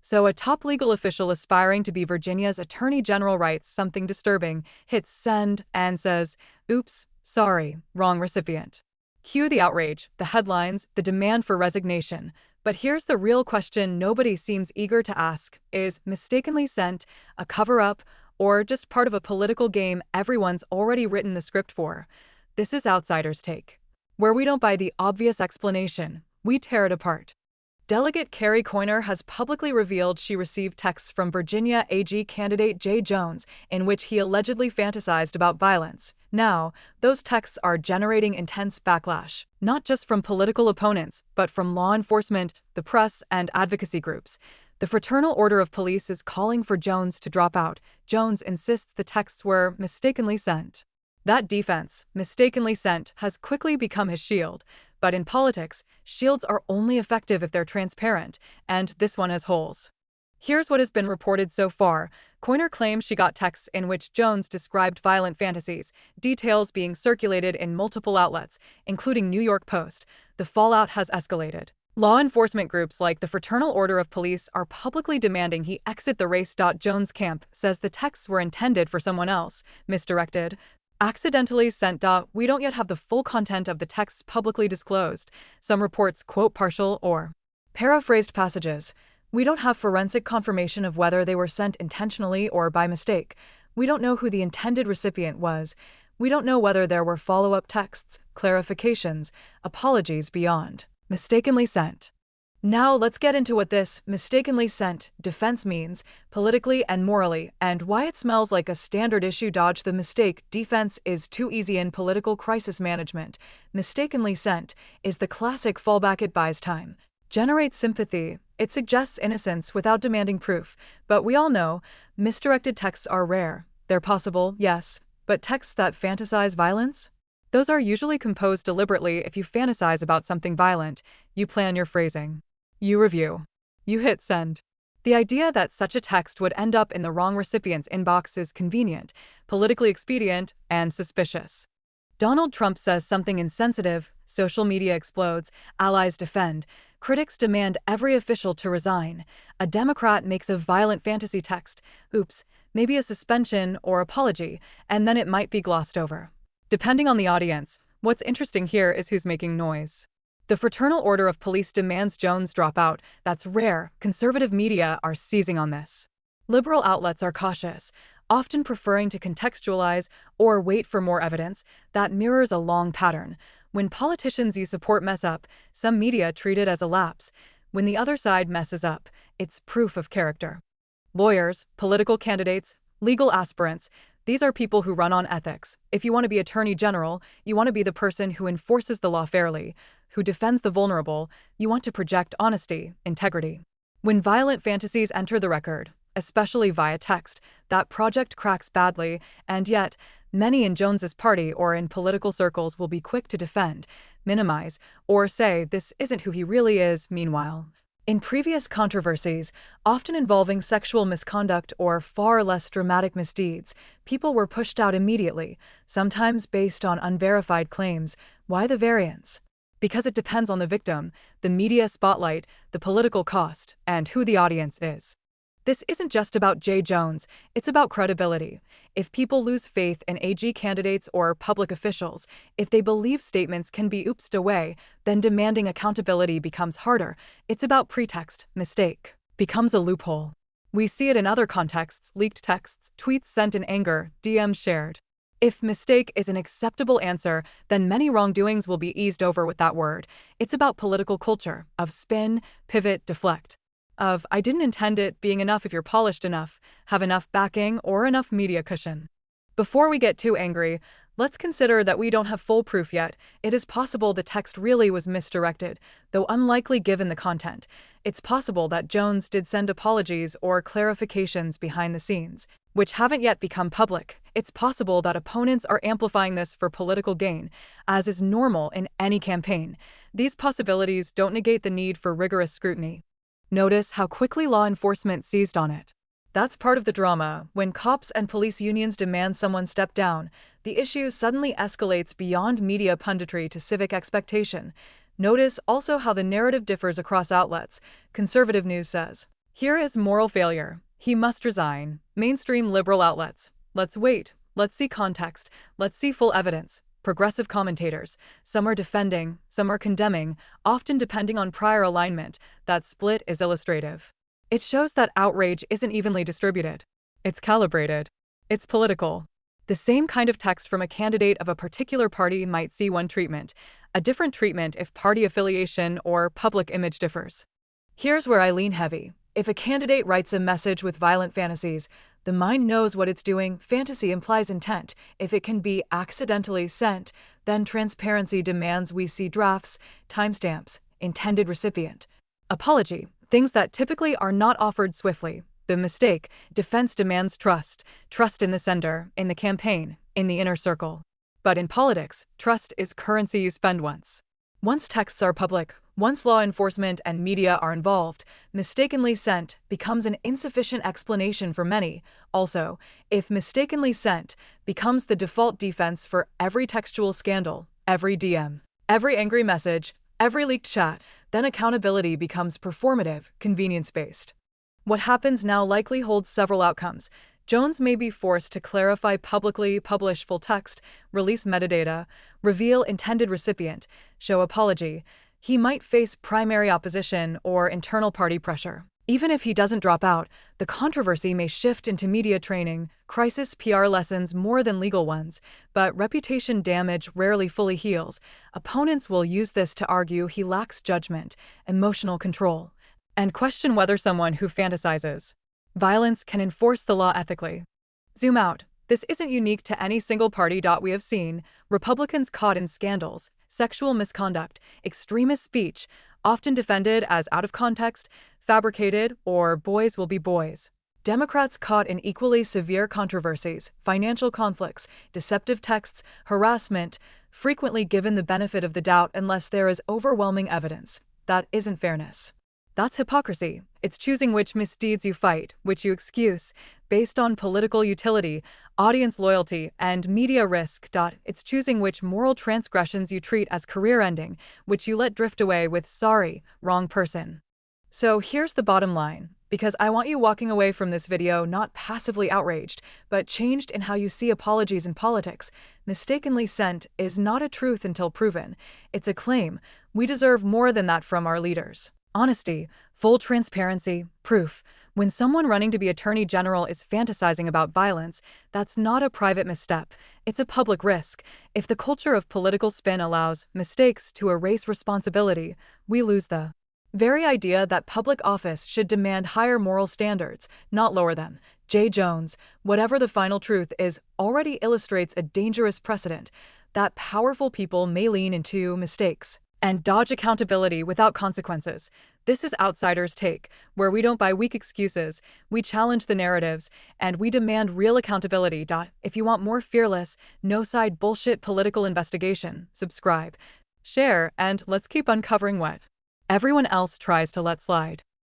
So a top legal official aspiring to be Virginia's attorney general writes something disturbing, hits send, and says, "Oops, sorry, wrong recipient." Cue the outrage, the headlines, the demand for resignation. But here's the real question nobody seems eager to ask. Is mistakenly sent a cover-up or just part of a political game everyone's already written the script for? This is Outsider's Take, where we don't buy the obvious explanation, we tear it apart. Delegate Carrie Coyner has publicly revealed she received texts from Virginia AG candidate Jay Jones in which he allegedly fantasized about violence. Now, those texts are generating intense backlash, not just from political opponents, but from law enforcement, the press, and advocacy groups. The Fraternal Order of Police is calling for Jones to drop out. Jones insists the texts were mistakenly sent. That defense, mistakenly sent, has quickly become his shield. But in politics, shields are only effective if they're transparent, and this one has holes. Here's what has been reported so far. Coyner claims she got texts in which Jones described violent fantasies, details being circulated in multiple outlets, including New York Post. The fallout has escalated. Law enforcement groups like the Fraternal Order of Police are publicly demanding he exit the race. Jones' camp says the texts were intended for someone else, misdirected, accidentally sent. We don't yet have the full content of the texts publicly disclosed. Some reports quote partial or paraphrased passages. We don't have forensic confirmation of whether they were sent intentionally or by mistake. We don't know who the intended recipient was. We don't know whether there were follow-up texts, clarifications, apologies beyond mistakenly sent. Now let's get into what this mistakenly sent defense means, politically and morally, and why it smells like a standard issue dodge. The mistake defense is too easy in political crisis management. Mistakenly sent is the classic fallback. It buys time, generates sympathy, it suggests innocence without demanding proof. But we all know, misdirected texts are rare. They're possible, yes, but texts that fantasize violence? Those are usually composed deliberately. If you fantasize about something violent, you plan your phrasing. You review. You hit send. The idea that such a text would end up in the wrong recipient's inbox is convenient, politically expedient, and suspicious. Donald Trump says something insensitive, social media explodes, allies defend, critics demand every official to resign. A Democrat makes a violent fantasy text, oops, maybe a suspension or apology, and then it might be glossed over. Depending on the audience, what's interesting here is who's making noise. The Fraternal Order of Police demands Jones drop out. That's rare. Conservative media are seizing on this. Liberal outlets are cautious, often preferring to contextualize or wait for more evidence. That mirrors a long pattern. When politicians you support mess up, some media treat it as a lapse. When the other side messes up, it's proof of character. Lawyers, political candidates, legal aspirants, these are people who run on ethics. If you want to be attorney general, you want to be the person who enforces the law fairly, who defends the vulnerable. You want to project honesty, integrity. When violent fantasies enter the record, especially via text, that project cracks badly, and yet, many in Jones's party or in political circles will be quick to defend, minimize, or say this isn't who he really is. Meanwhile, in previous controversies, often involving sexual misconduct or far less dramatic misdeeds, people were pushed out immediately, sometimes based on unverified claims. Why the variance? Because it depends on the victim, the media spotlight, the political cost, and who the audience is. This isn't just about Jay Jones, it's about credibility. If people lose faith in AG candidates or public officials, if they believe statements can be oopsed away, then demanding accountability becomes harder. It's about pretext, mistake, becomes a loophole. We see it in other contexts, leaked texts, tweets sent in anger, DMs shared. If mistake is an acceptable answer, then many wrongdoings will be eased over with that word. It's about political culture, of spin, pivot, deflect. Of I didn't intend it being enough if you're polished enough, have enough backing, or enough media cushion. Before we get too angry, let's consider that we don't have full proof yet. It is possible the text really was misdirected, though unlikely given the content. It's possible that Jones did send apologies or clarifications behind the scenes, which haven't yet become public. It's possible that opponents are amplifying this for political gain, as is normal in any campaign. These possibilities don't negate the need for rigorous scrutiny. Notice how quickly law enforcement seized on it. That's part of the drama. When cops and police unions demand someone step down, the issue suddenly escalates beyond media punditry to civic expectation. Notice also how the narrative differs across outlets. Conservative news says, Here is moral failure. He must resign. Mainstream liberal outlets. Let's wait. Let's see context. Let's see full evidence. Progressive commentators. Some are defending, some are condemning, often depending on prior alignment. That split is illustrative. It shows that outrage isn't evenly distributed. It's calibrated. It's political. The same kind of text from a candidate of a particular party might see one treatment, a different treatment if party affiliation or public image differs. Here's where I lean heavy. If a candidate writes a message with violent fantasies, the mind knows what it's doing. Fantasy implies intent. If it can be accidentally sent, then transparency demands we see drafts, timestamps, intended recipient. Apology, things that typically are not offered swiftly. The mistake, defense demands trust. Trust in the sender, in the campaign, in the inner circle. But in politics, trust is currency you spend once. Once texts are public, once law enforcement and media are involved, mistakenly sent becomes an insufficient explanation for many. Also, if mistakenly sent becomes the default defense for every textual scandal, every DM, every angry message, every leaked chat, then accountability becomes performative, convenience-based. What happens now likely holds several outcomes. Jones may be forced to clarify publicly, publish full text, release metadata, reveal intended recipient, show apology. He might face primary opposition or internal party pressure. Even if he doesn't drop out, the controversy may shift into media training, crisis PR lessons more than legal ones, but reputation damage rarely fully heals. Opponents will use this to argue he lacks judgment, emotional control, and question whether someone who fantasizes violence can enforce the law ethically. Zoom out. This isn't unique to any single party. We have seen Republicans caught in scandals, sexual misconduct, extremist speech, often defended as out of context, fabricated, or boys will be boys. Democrats caught in equally severe controversies, financial conflicts, deceptive texts, harassment, frequently given the benefit of the doubt unless there is overwhelming evidence. That isn't fairness. That's hypocrisy. It's choosing which misdeeds you fight, which you excuse, based on political utility, audience loyalty, and media risk. It's choosing which moral transgressions you treat as career-ending, which you let drift away with sorry, wrong person. So here's the bottom line, because I want you walking away from this video not passively outraged, but changed in how you see apologies in politics. Mistakenly sent is not a truth until proven. It's a claim. We deserve more than that from our leaders. Honesty, full transparency, proof. When someone running to be attorney general is fantasizing about violence, that's not a private misstep. It's a public risk. If the culture of political spin allows mistakes to erase responsibility, we lose the very idea that public office should demand higher moral standards, not lower them. J. Jones, whatever the final truth is, already illustrates a dangerous precedent that powerful people may lean into mistakes and dodge accountability without consequences. This is Outsider's Take, where we don't buy weak excuses, we challenge the narratives, and we demand real accountability. If you want more fearless, no-side bullshit political investigation, subscribe, share, and let's keep uncovering what everyone else tries to let slide.